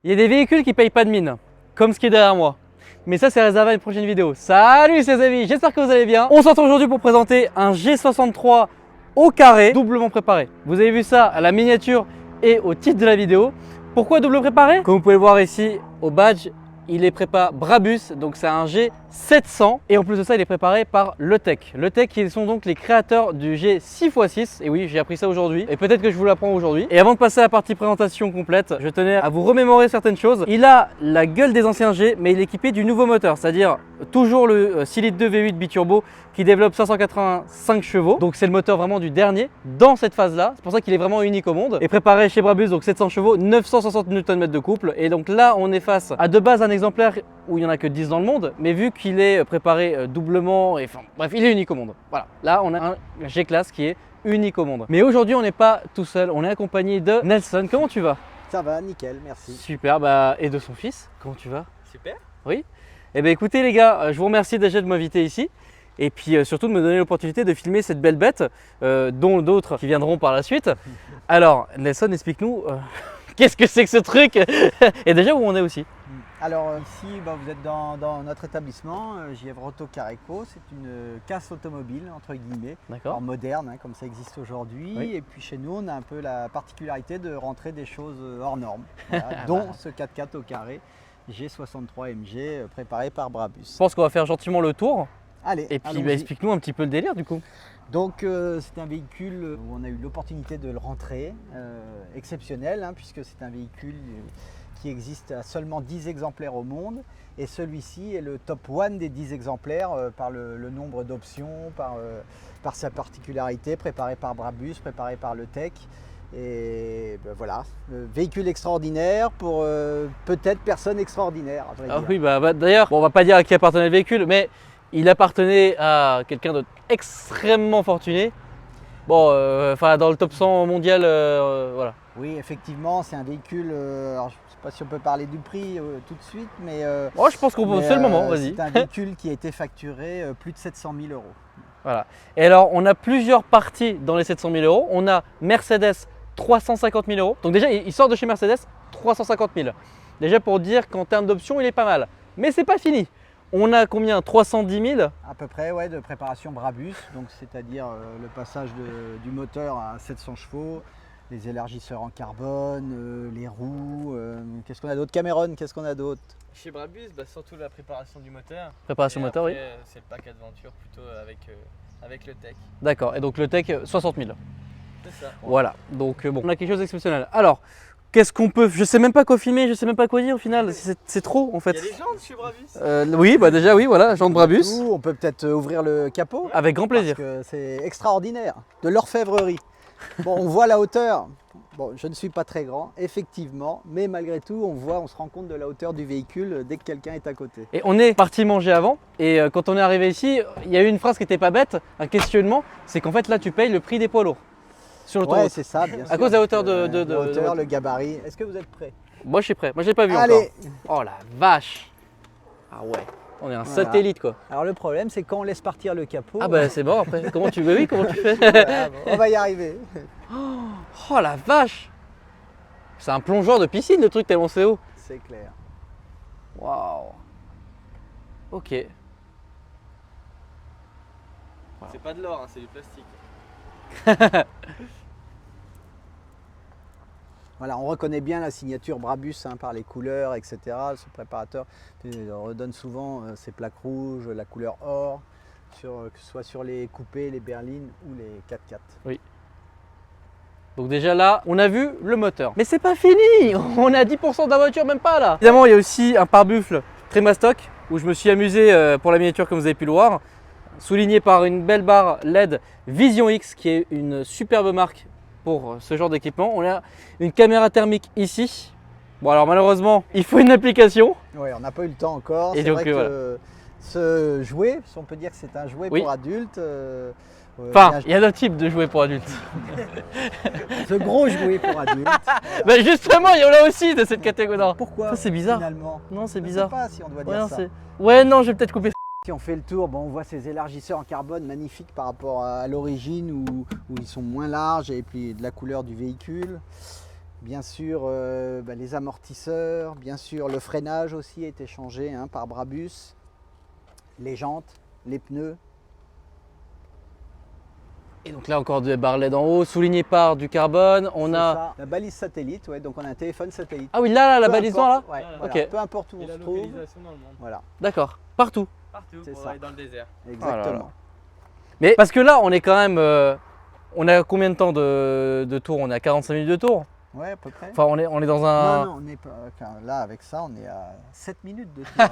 Il y a des véhicules qui payent pas de mine, comme ce qui est derrière moi. Mais ça, c'est réservé à une prochaine vidéo. Salut les amis, j'espère que vous allez bien. On se retrouve aujourd'hui pour présenter un G63 au carré, doublement préparé. Vous avez vu ça à la miniature et au titre de la vidéo. Pourquoi double préparé? Comme vous pouvez le voir ici au badge, il est prépa Brabus, donc c'est un G700. Et en plus de ça, il est préparé par Letech. Letech, qui sont donc les créateurs du G6x6. Et oui, j'ai appris ça aujourd'hui. Et peut-être que je vous l'apprends aujourd'hui. Et avant de passer à la partie présentation complète, je tenais à vous remémorer certaines choses. Il a la gueule des anciens G, mais il est équipé du nouveau moteur, c'est-à-dire toujours le 6 litres 2 V8 biturbo qui développe 585 chevaux. Donc c'est le moteur vraiment du dernier dans cette phase-là. C'est pour ça qu'il est vraiment unique au monde. Et préparé chez Brabus, donc 700 chevaux, 960 Nm de couple. Et donc là, on est face à de base un exemplaire où il n'y en a que 10 dans le monde, mais vu qu'il est préparé doublement, et enfin bref, il est unique au monde. Voilà, là on a un G-Class qui est unique au monde. Mais aujourd'hui, on n'est pas tout seul, on est accompagné de Nelson. Comment tu vas? Ça va, nickel, merci. Super, et de son fils. Comment tu vas? Super. Oui. Eh bien écoutez les gars, je vous remercie déjà de m'inviter ici. Et puis surtout de me donner l'opportunité de filmer cette belle bête, dont d'autres qui viendront par la suite. Alors Nelson, explique-nous, qu'est-ce que c'est que ce truc? Et déjà où on est aussi? Alors ici, vous êtes dans notre établissement, JF Auto Careco. C'est une casse automobile, entre guillemets, D'accord. moderne, comme ça existe aujourd'hui. Oui. Et puis chez nous, on a un peu la particularité de rentrer des choses hors normes, voilà, dont ce 4x4 au carré G63 MG préparé par Brabus. Je pense qu'on va faire gentiment le tour. Allez, Et puis allons-y. explique-nous un petit peu le délire du coup. Donc c'est un véhicule où on a eu l'opportunité de le rentrer, exceptionnel, puisque c'est un véhicule qui existe à seulement 10 exemplaires au monde, et celui-ci est le top 1 des 10 exemplaires par le nombre d'options, par sa particularité, préparé par Brabus, préparé par Letech. Et voilà, véhicule extraordinaire pour peut-être personne extraordinaire, à vrai Ah dire. oui, d'ailleurs, bon, on va pas dire à qui appartenait le véhicule, mais il appartenait à quelqu'un d'extrêmement fortuné. Bon, dans le top 100 mondial, voilà. Oui, effectivement, c'est un véhicule, alors je ne sais pas si on peut parler du prix tout de suite, mais Oh, je pense qu'on peut, c'est le moment, vas-y. c'est un véhicule qui a été facturé plus de 700 000 euros. Voilà. Et alors, on a plusieurs parties dans les 700 000 euros. On a Mercedes 350 000 euros. Donc déjà, il sort de chez Mercedes 350 000. Déjà pour dire qu'en termes d'options, il est pas mal. Mais c'est pas fini. On a combien? 310 000? À peu près, ouais, de préparation Brabus, donc c'est-à-dire le passage du moteur à 700 chevaux, les élargisseurs en carbone, les roues. Qu'est-ce qu'on a d'autre? Cameron, qu'est-ce qu'on a d'autre? Chez Brabus, surtout la préparation du moteur. Préparation Et moteur, oui. après, c'est le pack Adventure plutôt avec le tech. D'accord. Et donc le Tech 60 000. C'est ça. Voilà. Donc bon, on a quelque chose d'exceptionnel. Alors, qu'est-ce qu'on peut... Je sais même pas quoi filmer, je sais même pas quoi dire au final. C'est trop en fait. Il y a des gens chez Brabus. Oui, déjà oui, voilà, Jean de Brabus. On peut peut-être ouvrir le capot. Avec grand plaisir. Parce que c'est extraordinaire, de l'orfèvrerie. Bon, on voit la hauteur. Bon, je ne suis pas très grand, effectivement, mais malgré tout, on se rend compte de la hauteur du véhicule dès que quelqu'un est à côté. Et on est parti manger avant, et quand on est arrivé ici, il y a eu une phrase qui était pas bête, un questionnement, c'est qu'en fait là tu payes le prix des poids lourds sur l'autoroute. Ouais, c'est ça, bien sûr. À cause de la hauteur la hauteur, le gabarit. Est-ce que vous êtes prêts? Moi je suis prêt, moi je l'ai pas vu Allez. encore. Oh la vache. Ah ouais, on est un Voilà. satellite quoi. Alors le problème, c'est quand on laisse partir le capot. Ah c'est bon après, comment tu veux, oui, comment tu fais? Voilà, bon, on va y arriver. Oh la vache. C'est un plongeeur de piscine le truc tellement c'est haut. C'est clair. Waouh. Ok. C'est pas de l'or, c'est du plastique. Voilà, on reconnaît bien la signature Brabus par les couleurs, etc. Ce préparateur redonne souvent ses plaques rouges, la couleur or, que ce soit sur les coupés, les berlines ou les 4x4. Oui. Donc déjà là, on a vu le moteur. Mais c'est pas fini. On est à 10% de la voiture, même pas là. Évidemment, il y a aussi un pare-buffle Tremastock où je me suis amusé pour la miniature comme vous avez pu le voir. Souligné par une belle barre LED Vision X qui est une superbe marque pour ce genre d'équipement. On a une caméra thermique ici. Bon alors malheureusement, il faut une application. Oui, on n'a pas eu le temps encore. Et C'est donc, vrai que voilà. ce jouet, si on peut dire que c'est un jouet Oui. pour adultes. Enfin, il y a d'autres types de jouets pour adultes. Ce gros jouet pour adultes. Bah justement, il y en a aussi de cette catégorie. Non. Pourquoi Ça, c'est bizarre. Finalement, Non, c'est je ne sais bizarre. pas si on doit Ouais, dire non, ça. ouais, non, je vais peut-être couper. Si on fait le tour, on voit ces élargisseurs en carbone magnifiques par rapport à l'origine où ils sont moins larges et puis de la couleur du véhicule. Bien sûr, les amortisseurs, bien sûr, le freinage aussi a été changé hein, par Brabus, les jantes, les pneus. Et donc là encore des barres LED en haut, soulignées par du carbone. On C'est a ça. La balise satellite, ouais, donc on a un téléphone satellite. ah oui là la Peu balise noire là. importe, ouais, Voilà. voilà, Ok. peu importe où Et on la se trouve. localisation dans le monde. Voilà, D'accord, partout. Partout, C'est pour ça. aller dans le désert. exactement. Mais parce que là on est quand même, on a combien de temps de tour? On est à 45 minutes de tour. Ouais, à peu près. Enfin on est dans un. Non, on est pas, enfin, là avec ça, on est à 7 minutes de tour.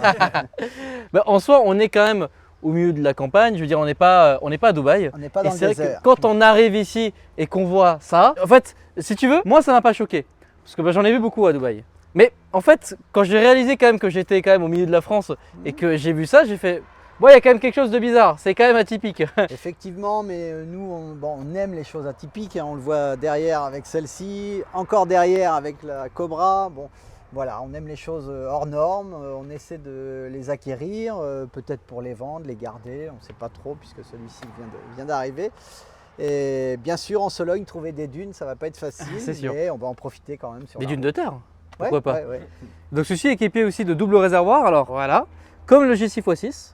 Bah, en soi on est quand même au milieu de la campagne. Je veux dire on n'est pas à Dubaï. On n'est pas Et dans le c'est vrai que désert. quand on arrive ici et qu'on voit ça, en fait, si tu veux, moi ça m'a pas choqué. Parce que bah, j'en ai vu beaucoup à Dubaï. Mais en fait, quand j'ai réalisé quand même que j'étais quand même au milieu de la France et que j'ai vu ça, j'ai fait, bon, il y a quand même quelque chose de bizarre, c'est quand même atypique. Effectivement, mais nous, on aime les choses atypiques. Hein, on le voit derrière avec celle-ci, encore derrière avec la Cobra. Bon, voilà, on aime les choses hors normes. On essaie de les acquérir, peut-être pour les vendre, les garder. On ne sait pas trop puisque celui-ci vient d'arriver. Et bien sûr, en Sologne, trouver des dunes, ça va pas être facile, C'est sûr. mais on va en profiter quand même sur Des la dunes route. de terre, Ouais, pourquoi pas. ouais, ouais. Donc ceci est équipé aussi de double réservoir, alors voilà, comme le G6x6.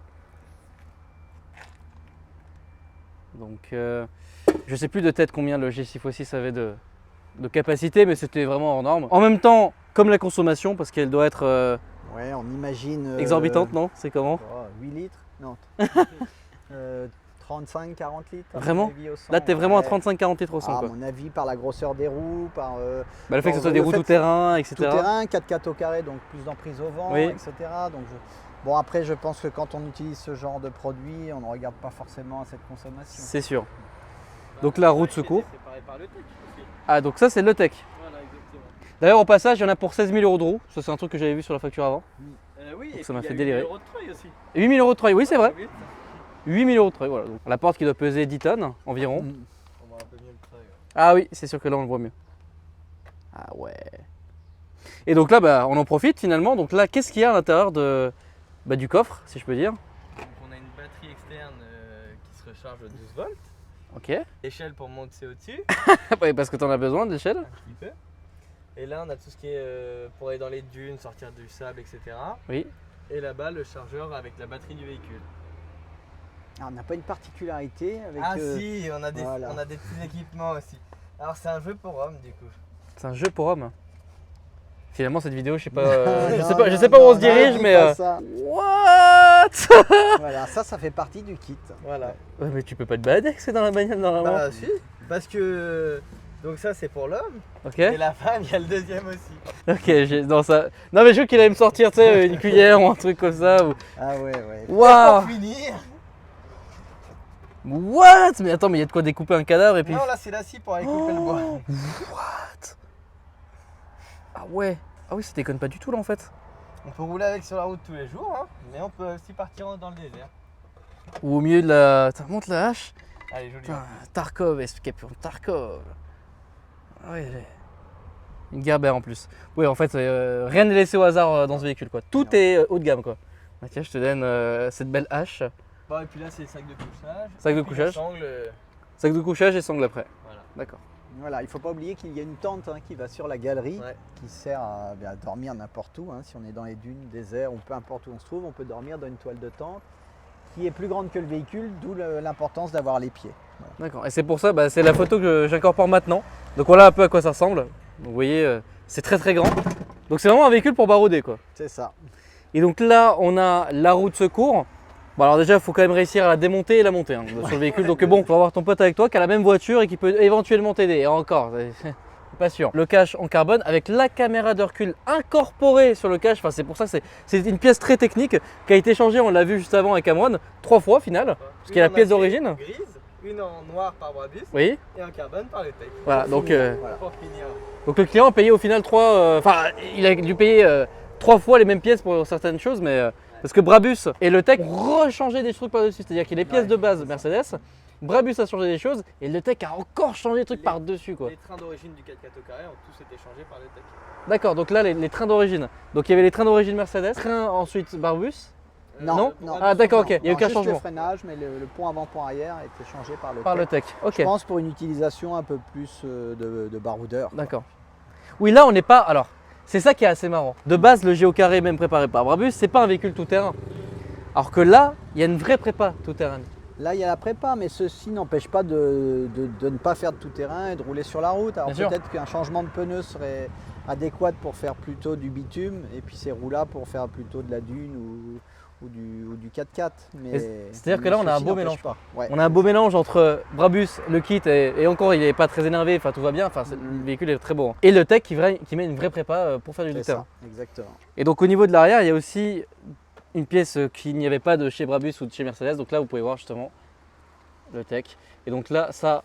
Donc je sais plus de tête combien le G6x6 avait de capacité, mais c'était vraiment hors norme. En même temps, comme la consommation, parce qu'elle doit être Ouais, on imagine. exorbitante, non? C'est comment? 8 litres Non. 35, 40 litres. à mon Vraiment avis, au 100, Là, t'es vraiment à ouais. 35-40 litres au 100, Ah, à quoi. mon avis, par la grosseur des roues, par Bah, le fait que ce soit le des roues fait tout que- terrain, etc. tout terrain, 4x4 au carré, donc plus d'emprise au vent, Oui. etc. Donc bon, après, je pense que quand on utilise ce genre de produit, on ne regarde pas forcément à cette consommation. C'est sûr. Donc la roue de Il était secours. préparé par le tech aussi. Ah, donc ça, c'est le tech. Voilà, exactement. D'ailleurs, au passage, il y en a pour 16 000 euros de roue. Ça, c'est un truc que j'avais vu sur la facture avant. Oui, Donc et ça m'a puis fait il y a délirer. 8 000 € de treuil aussi. 8 000 euros de treuil, oui, c'est vrai. Oui, 8 000 euros de treuil, voilà. Donc, la porte qui doit peser 10 tonnes environ. Mm. on voit un peu mieux le treuil. Ouais. Ah oui, c'est sûr que là, on le voit mieux. Ah ouais. Et donc là, bah, on en profite finalement. Donc là, qu'est-ce qu'il y a à l'intérieur du coffre, si je peux dire? Donc on a une batterie externe qui se recharge de 12 volts. Ok. Échelle pour monter au-dessus, Ouais, parce que tu en as besoin de l'échelle. un petit peu. Et là on a tout ce qui est pour aller dans les dunes, sortir du sable, etc. Oui. Et là-bas le chargeur avec la batterie du véhicule. Ah, on n'a pas une particularité avec. Ah si, on a voilà. des petits équipements aussi. Alors c'est un jeu pour hommes du coup. C'est un jeu pour hommes. Finalement, cette vidéo, je sais pas, Non, je sais non, pas où on non, se dirige, dis mais. pas ça. What? Voilà, ça fait partie du kit. Voilà. Ouais, mais tu peux pas te balader avec ça dans la bagnole normalement. Bah si, parce que donc ça c'est pour l'homme Ok. et la femme il y a le deuxième aussi. Ok, non, ça. Non, mais je veux qu'il allait me sortir, tu sais, une cuillère ou un truc comme ça. Ou... Ah ouais, ouais. Waouh! Pour finir. What? Mais attends, mais il y a de quoi découper un cadavre et puis. Non là c'est la scie pour aller couper le bois. What? Ah ouais. Ah oui, ça déconne pas du tout là en fait. On peut rouler avec sur la route tous les jours, hein, mais on peut aussi partir dans le désert. Ou au milieu de la. Attends, monte la hache. Allez, joli. Putain, Tarkov, Escape Tarkov. Ah ouais, une Gerber en plus. Ouais, en fait, rien n'est laissé au hasard dans ce véhicule quoi. Tout Non. est haut de gamme quoi. Ok, je te donne cette belle hache. Bon, et puis là c'est le sac de couchage. Sac de Et puis couchage. le sangle, Sac de couchage et sangle après. voilà. D'accord. Voilà, il ne faut pas oublier qu'il y a une tente hein, qui va sur la galerie, Ouais. qui sert à dormir n'importe où. Hein. Si on est dans les dunes, désert ou peu importe où on se trouve, on peut dormir dans une toile de tente qui est plus grande que le véhicule, d'où l'importance d'avoir les pieds. D'accord. Et c'est pour ça, bah, c'est la photo que j'incorpore maintenant. Donc voilà un peu à quoi ça ressemble. Donc, vous voyez, c'est très très grand. Donc c'est vraiment un véhicule pour barouder quoi. C'est ça. Et donc là, on a la roue de secours. Bon alors déjà, il faut quand même réussir à la démonter et la monter hein, sur le véhicule. Donc bon, faut avoir ton pote avec toi qui a la même voiture et qui peut éventuellement t'aider. Et encore, c'est pas sûr. Le cache en carbone avec la caméra de recul incorporée sur le cache. Enfin, c'est pour ça que c'est une pièce très technique qui a été changée. On l'a vu juste avant avec Amron, 3 fois au final. Parce qu'il y a la pièce d'origine. Grise, une en noir par Brabus Oui. et en carbone par le tech. Voilà. Pour Donc, finir. voilà. Pour finir. donc le client a payé au final 3. Enfin, il a dû payer 3 fois les mêmes pièces pour certaines choses, mais. Parce que Brabus et le Tech ont rechangé des trucs par-dessus. C'est-à-dire qu'il y a les pièces de base Mercedes, Brabus a changé des choses et le Tech a encore changé des trucs par-dessus quoi. Les trains d'origine du 4x4 au carré ont tous été changés par le tech. D'accord, donc là les trains d'origine. Donc il y avait les trains d'origine Mercedes, train ensuite Brabus. Non. le Brabus, Ah, d'accord, ok. non. Il y a eu qu'un juste changement. le freinage, mais le pont avant, pont arrière a été changé par le Par le tech. Tech. Ok, Je pense pour une utilisation un peu plus de baroudeur. d'accord. Oui, là, on n'est pas. Alors, c'est ça qui est assez marrant. De base, le Géo carré, même préparé par Brabus, c'est pas un véhicule tout-terrain. Alors que là, il y a une vraie prépa tout-terrain. Là, il y a la prépa, mais ceci n'empêche pas de ne pas faire de tout-terrain et de rouler sur la route. Alors Bien sûr. peut-être qu'un changement de pneu serait adéquat pour faire plutôt du bitume et puis ces roues-là pour faire plutôt de la dune ou du 4x4. C'est-à-dire que là, on a un ceci beau n'empêche mélange. pas. Ouais. On a un beau mélange entre Brabus, le kit, et encore, il n'est pas très énervé, enfin tout va bien, enfin, le véhicule est très beau. Hein. Et le tech qui met une vraie prépa pour faire du C'est tout-terrain. ça, exactement. Et donc au niveau de l'arrière, il y a aussi une pièce qu'il n'y avait pas de chez Brabus ou de chez Mercedes. Donc là, vous pouvez voir justement le tech. Et donc là, ça,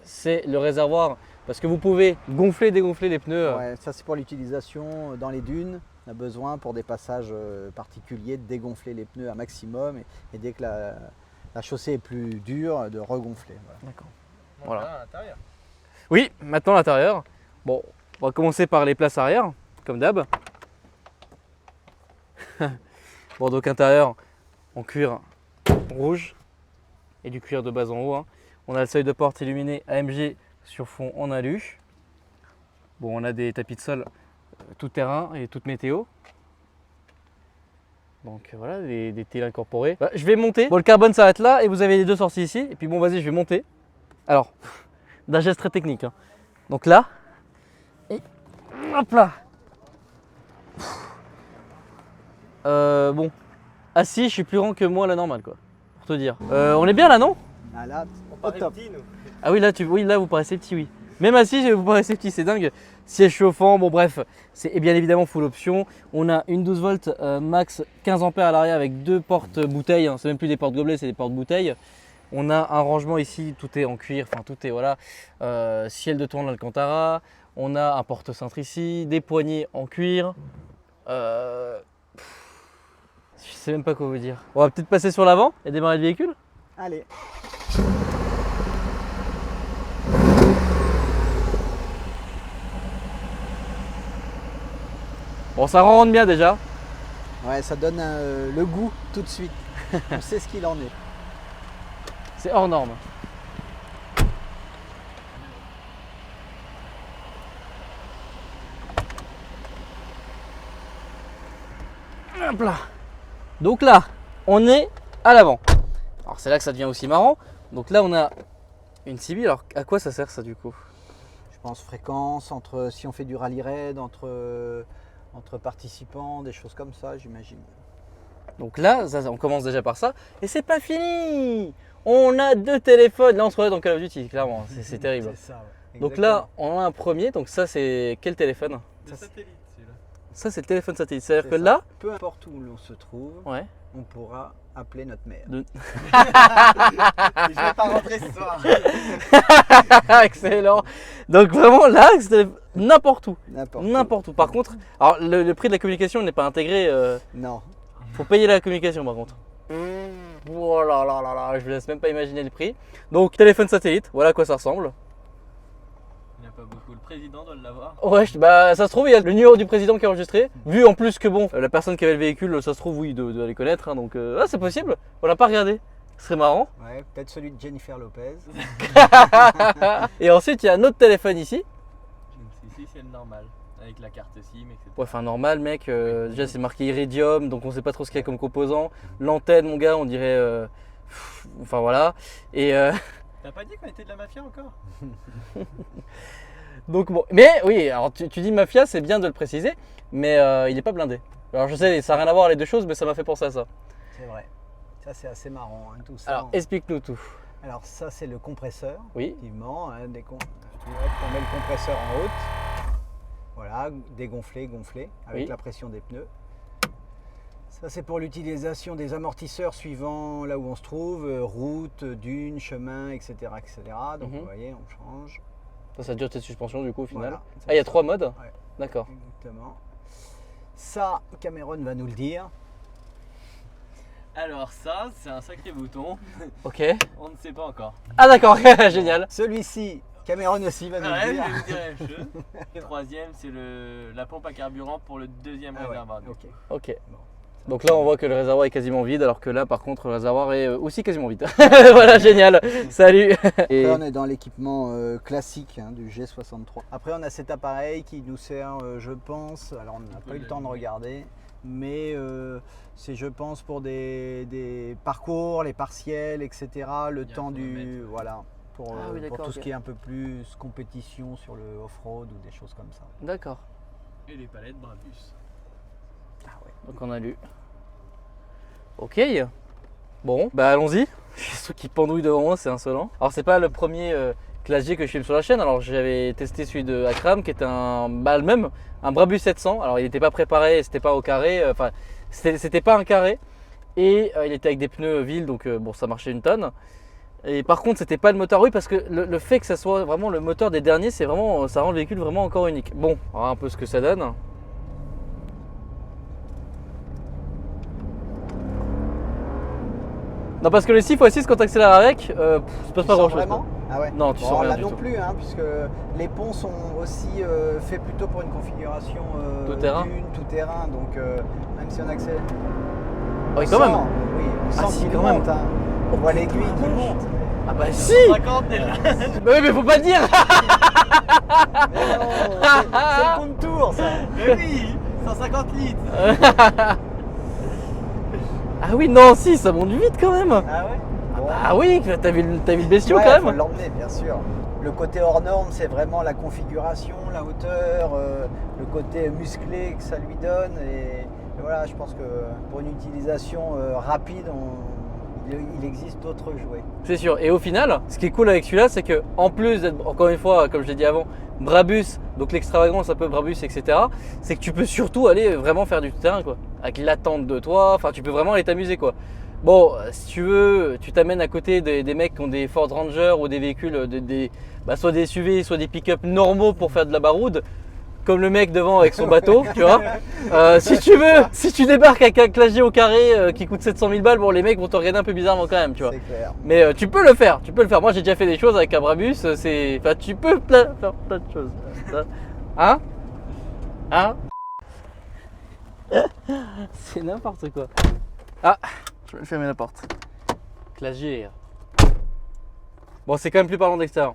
c'est le réservoir parce que vous pouvez gonfler, dégonfler les pneus. Ouais, ça c'est pour l'utilisation dans les dunes. On a besoin pour des passages particuliers de dégonfler les pneus à maximum et dès que la chaussée est plus dure, de regonfler. Voilà. D'accord. Donc Voilà. là, à l'intérieur. Oui, maintenant l'intérieur. Bon, on va commencer par les places arrière, comme d'hab. Bon, donc intérieur en cuir rouge et du cuir de bas en haut. Hein. On a le seuil de porte illuminé AMG sur fond en alu. Bon, on a des tapis de sol tout terrain et toute météo. Donc voilà, des télés incorporés. Bah, je vais monter. Bon, le carbone s'arrête là et vous avez les deux sorties ici. Et puis bon, vas-y, je vais monter. Alors, d'un geste très technique. Hein. Donc là, et hop là. Bon, assis, je suis plus grand que moi la normale, quoi. Pour te dire. On est bien là, non? Ah, là, On au paraît top. petit, nous. Ah oui, là, vous paraissez petit, oui. Même assis, vous paraissez petit, c'est dingue. Siège chauffant, bon bref, c'est bien évidemment full option. On a une 12 volts max 15 ampères à l'arrière avec deux portes bouteilles. Hein. C'est même plus des portes gobelets, c'est des portes bouteilles. On a un rangement ici, tout est en cuir, enfin tout est voilà. Ciel de tourne Alcantara. On a un porte-cintre ici, des poignées en cuir. Je sais même pas quoi vous dire. On va peut-être passer sur l'avant et démarrer le véhicule. Allez. Bon, ça rentre bien déjà. Ouais, ça donne le goût tout de suite. On sait ce qu'il en est. C'est hors norme. Hop là. Donc là, on est à l'avant. Alors c'est là que ça devient aussi marrant. Donc là, on a une CB. Alors à quoi ça sert ça du coup? Je pense fréquence, si on fait du rallye raid, entre participants, des choses comme ça, j'imagine. Donc là, on commence déjà par ça. Et c'est pas fini. On a deux téléphones. Là, on se retrouve dans Call of Duty, clairement. C'est terrible. C'est ça, ouais. Donc là, on a un premier. Donc ça, c'est quel téléphone? Le satellite, celui-là. Ça, c'est le téléphone satellite. C'est-à-dire que ça. là, Peu importe où l'on se trouve, ouais. on pourra appeler notre mère. De- Je vais pas rentrer ce soir. Excellent. Donc vraiment là, c'est n'importe où. N'importe. N'importe où. Par contre, alors le prix de la communication n'est pas intégré. Non. Faut payer la communication par contre. Oh là là là là, je vous laisse même pas imaginer le prix. Donc téléphone satellite, voilà à quoi ça ressemble. Il n'y en a pas beaucoup. Le président doit l'avoir. Ouais, bah ça se trouve, il y a le numéro du président qui est enregistré. Vu en plus que bon, la personne qui avait le véhicule, ça se trouve, oui, doit les connaître. Hein, donc c'est possible. On l'a pas regardé. Ce serait marrant. Ouais, peut-être celui de Jennifer Lopez. Et ensuite, il y a un autre téléphone ici. Ici, c'est le normal. Avec la carte SIM, etc. Ouais, enfin normal mec, déjà c'est marqué Iridium, donc on sait pas trop ce qu'il y a comme composant. L'antenne mon gars, on dirait... enfin voilà. Et T'as pas dit qu'on était de la mafia encore? donc bon, mais oui, alors tu dis mafia, c'est bien de le préciser, mais il est pas blindé. Alors je sais, ça n'a rien à voir les deux choses, mais ça m'a fait penser à ça. C'est vrai. Ça, c'est assez marrant, hein, tout ça. Alors explique-nous tout. Alors ça, c'est le compresseur. Oui. Effectivement, hein, on met le compresseur en haute. Voilà, dégonfler, gonfler avec Oui. la pression des pneus. Ça, c'est pour l'utilisation des amortisseurs suivant là où on se trouve, route, dune, chemin, etc. etc. Donc vous voyez, on change. Ça dure tes suspensions du coup au final. Voilà. Ah, il y a 3 modes. Ouais. D'accord. Exactement. Ça, Cameron va nous le dire. Alors ça, c'est un sacré bouton. Ok. On ne sait pas encore. Ah d'accord, génial. Celui-ci, Cameron aussi va nous Ouais, le je dire. vais vous dire la même chose. Le troisième, c'est la pompe à carburant pour le deuxième Ah ouais, réservoir. ok. Ok. Bon, Donc là, on voit que le réservoir est quasiment vide, alors que là, par contre, le réservoir est aussi quasiment vide. Voilà, génial. Salut. Et... Après, on est dans l'équipement classique hein, du G63. Après, on a cet appareil qui nous sert, je pense, alors on n'a pas eu le temps de regarder, mais c'est, je pense, pour des parcours, les partiels, etc. Le temps du... Voilà. Pour, Ah oui, pour d'accord, tout ce ok. qui est un peu plus compétition sur le off-road ou des choses comme ça. D'accord. Et les palettes Brabus. Donc on a lu. Ok. Bon, bah allons-y. J'ai ce truc qui pendouille devant moi, c'est insolent. Alors c'est pas le premier Classe G que je filme sur la chaîne. Alors j'avais testé celui de Akram qui était le même, un Brabus 700. Alors il n'était pas préparé, c'était pas au carré. Enfin, c'était pas un carré. Et il était avec des pneus Ville, donc bon, ça marchait une tonne. Et par contre, c'était pas le moteur, oui, parce que le fait que ça soit vraiment le moteur des derniers, c'est vraiment, ça rend le véhicule vraiment encore unique. Bon, on va voir un peu ce que ça donne. Non, parce que le 6x6 quand tu accélères avec, il se passe pas grand chose. Vraiment ah ouais. Non, tu Bon, sens rien là du non tout. plus, hein, puisque les ponts sont aussi faits plutôt pour une configuration Tout terrain. dune, tout terrain. Donc même si on accélère. Oui, on quand sent, même. Oui, on Ah, sent si, qu'il quand même. monte. Hein. On voit l'aiguille qui monte. Ah bah si. 50 déjà. Bah oui, mais faut pas le dire. Mais non, c'est le compte tour ça. Mais oui, 150 litres. Ah oui, non, si, ça monte vite quand même. Ah ouais. Bon. Ah oui, t'as vu le bestiau Ouais, quand faut même. l'emmener, bien sûr. Le côté hors norme, c'est vraiment la configuration, la hauteur, le côté musclé que ça lui donne. Et voilà, je pense que pour une utilisation rapide, il existe d'autres jouets. C'est sûr. Et au final, ce qui est cool avec celui-là, c'est que en plus d'être, encore une fois, comme je l'ai dit avant, Brabus, donc l'extravagance un peu Brabus, etc., c'est que tu peux surtout aller vraiment faire du terrain, quoi. Avec l'attente de toi, enfin, tu peux vraiment aller t'amuser, quoi. Bon, si tu veux, tu t'amènes à côté des mecs qui ont des Ford Ranger ou des véhicules, soit des SUV, soit des pick-up normaux pour faire de la baroude, comme le mec devant avec son bateau, tu vois. Si tu veux, si tu débarques avec un Classe G au carré qui coûte 700 000 balles, bon, les mecs vont te regarder un peu bizarrement quand même, tu vois. C'est clair. Mais tu peux le faire, tu peux le faire. Moi j'ai déjà fait des choses avec un Brabus, enfin tu peux faire plein de choses. Ça. Hein? Hein? C'est n'importe quoi. Ah, je vais fermer la porte. Classe G. Bon, c'est quand même plus parlant d'extérieur.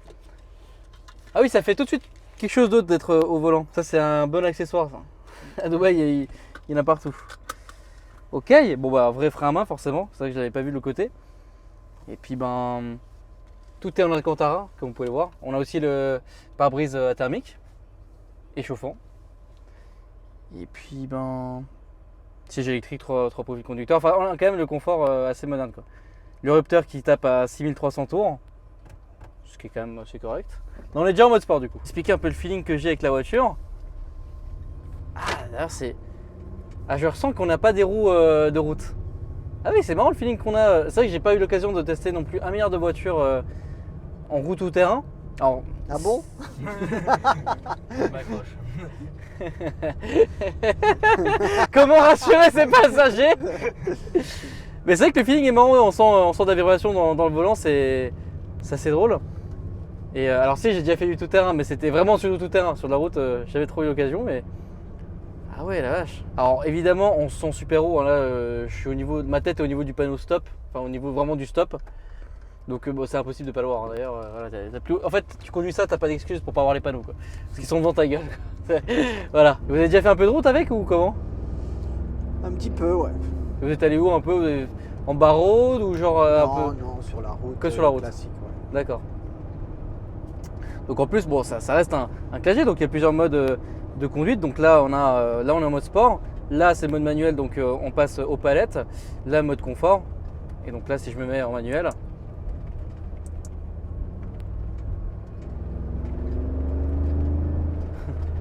Ah oui, ça fait tout de suite quelque chose d'autre d'être au volant. Ça c'est un bon accessoire. Ça. À Dubaï, il y en a partout. Ok, bon bah vrai frein à main forcément. C'est vrai que j'avais pas vu le côté. Et puis ben tout est en Alcantara comme vous pouvez le voir. On a aussi le pare-brise thermique et chauffant. Et puis ben siège électrique, 3 profils conducteurs. Enfin on a quand même le confort assez moderne quoi. L'érupteur qui tape à 6300 tours, ce qui est quand même assez correct. On est déjà en mode sport du coup. Expliquer un peu le feeling que j'ai avec la voiture. Ah d'ailleurs c'est... Ah je ressens qu'on n'a pas des roues de route. Ah oui, c'est marrant le feeling qu'on a. C'est vrai que j'ai pas eu l'occasion de tester non plus un milliard de voitures en route tout terrain. Alors, Ah bon? Je m'accroche. comment rassurer ses passagers? Mais c'est vrai que le feeling est marrant, on sent de la vibration dans le volant, c'est assez drôle. Et alors si j'ai déjà fait du tout terrain, mais c'était vraiment sur du tout terrain. Sur la route, j'avais trop eu l'occasion, mais... Ah ouais la vache. Alors évidemment on se sent super haut, hein, là je suis au niveau, ma tête est au niveau du panneau stop, enfin au niveau vraiment du stop. Donc bon, c'est impossible de pas le voir hein, d'ailleurs. Voilà, t'as plus... En fait tu conduis ça, t'as pas d'excuse pour pas voir les panneaux quoi. Parce qu'ils sont devant ta gueule. Voilà. Vous avez déjà fait un peu de route avec ou comment? Un petit peu, ouais. Vous êtes allé où un peu? Vous avez... En bas road ou genre un Non, peu... non, sur la route. Que sur la route. Classique, ouais. D'accord. Donc en plus bon ça reste un Classe G, donc il y a plusieurs modes de conduite. Donc là on est en mode sport. Là c'est mode manuel, donc on passe aux palettes. Là mode confort. Et donc là si je me mets en manuel.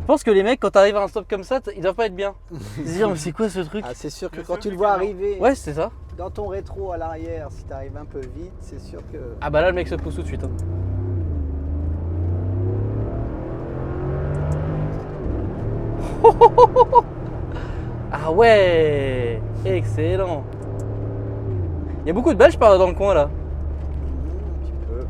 Je pense que les mecs quand tu arrives à un stop comme ça, ils doivent pas être bien. Ils se disent mais c'est quoi ce truc? Ah, c'est sûr que quand tu le vois arriver Ouais c'est ça. dans ton rétro à l'arrière, si tu arrives un peu vite, c'est sûr que. Ah bah là le mec se pousse tout de suite. Hein. Ah ouais, excellent. Il y a beaucoup de Belges dans le coin là. Un petit peu.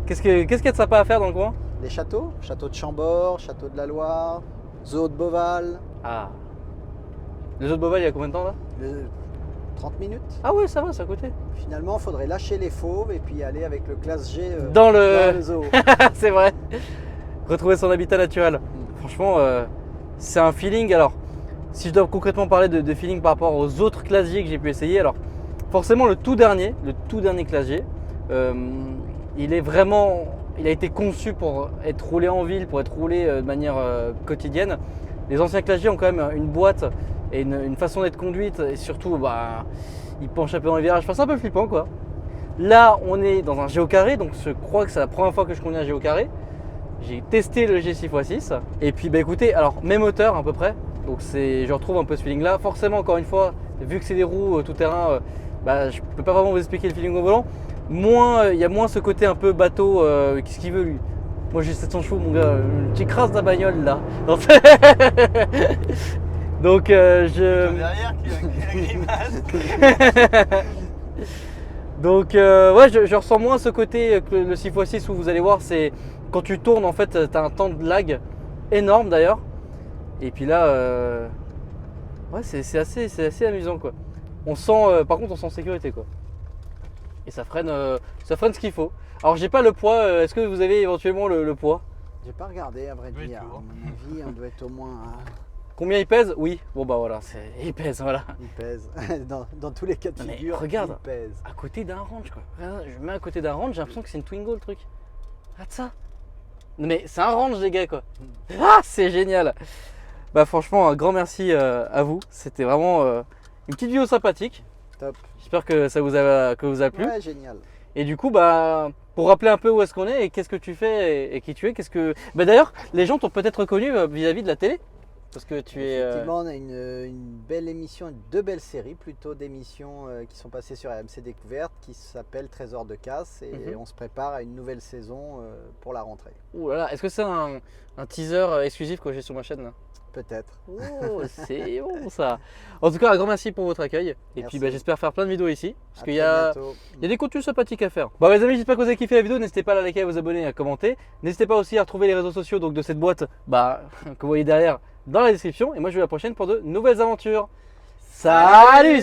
Qu'est-ce qu'il y a de sympa à faire dans le coin? Des châteaux, château de Chambord, château de la Loire, zoo de Beauval. Ah. Le zoo de Beauval il y a combien de temps là? 30 minutes. Ah ouais, ça va, c'est à côté. Finalement, il faudrait lâcher les fauves et puis aller avec le classe G Dans dans le... le zoo. c'est vrai. Retrouver son habitat naturel. Franchement, c'est un feeling. Alors, si je dois concrètement parler de feeling par rapport aux autres classes G que j'ai pu essayer, alors forcément le tout dernier classe G, il a été conçu pour être roulé en ville, pour être roulé de manière quotidienne. Les anciens classe G ont quand même une boîte et une façon d'être conduite et surtout, ils penchent un peu dans les virages. Enfin, c'est un peu flippant quoi. Là, on est dans un géocarré, donc je crois que c'est la première fois que je conduis un géocarré. J'ai testé le G6x6 et puis écoutez, alors même hauteur à peu près, donc je retrouve un peu ce feeling là. Forcément encore une fois, vu que c'est des roues tout terrain, je peux pas vraiment vous expliquer le feeling au volant. Il y a moins ce côté un peu bateau, qu'est-ce qu'il veut lui? Moi j'ai 700 chevaux mon gars, une petite crasse de la bagnole là. Donc Derrière qui a grimace. Donc ouais, je ressens moins ce côté que le 6x6 où vous allez voir, c'est quand tu tournes en fait, tu as un temps de lag énorme d'ailleurs. Et puis là, ouais, c'est assez amusant quoi. On sent, par contre, on sent sécurité quoi. Et ça freine ce qu'il faut. Alors j'ai pas le poids, est-ce que vous avez éventuellement le poids? J'ai pas regardé à vrai Oui, dire. tu vois. À mon avis, on doit être au moins. Combien il pèse? Oui, bon bah voilà, il pèse, voilà. Il pèse. Dans tous les cas de Non, mais figure, regarde. il pèse. À côté d'un range quoi. Regarde, je me mets à côté d'un range, j'ai l'impression que c'est une Twingo le truc. Regarde ça. Non, mais c'est un range les gars quoi. Ah, c'est génial. Bah franchement, un grand merci à vous. C'était vraiment une petite vidéo sympathique. Top. J'espère que ça vous a plu. Ouais, génial. Et du coup, pour rappeler un peu où est-ce qu'on est et qu'est-ce que tu fais et qui tu es, d'ailleurs, les gens t'ont peut-être reconnu vis-à-vis de la télé. Parce que tu es. Effectivement, on a une belle émission, deux belles séries plutôt d'émissions qui sont passées sur RMC Découverte qui s'appelle Trésor de casse et on se prépare à une nouvelle saison pour la rentrée. Ouh là là, est-ce que c'est un teaser exclusif que j'ai sur ma chaîne là? Peut-être. Oh, c'est bon ça. En tout cas, un grand merci pour votre accueil. Et Merci. puis j'espère faire plein de vidéos ici. Parce À qu'il très y a bientôt. des contenus sympathiques à faire. Bon les amis, j'espère que vous avez kiffé la vidéo. N'hésitez pas à la liker, à vous abonner et à commenter. N'hésitez pas aussi à retrouver les réseaux sociaux donc, de cette boîte que vous voyez derrière dans la description. Et moi je vous dis à la prochaine pour de nouvelles aventures. Salut!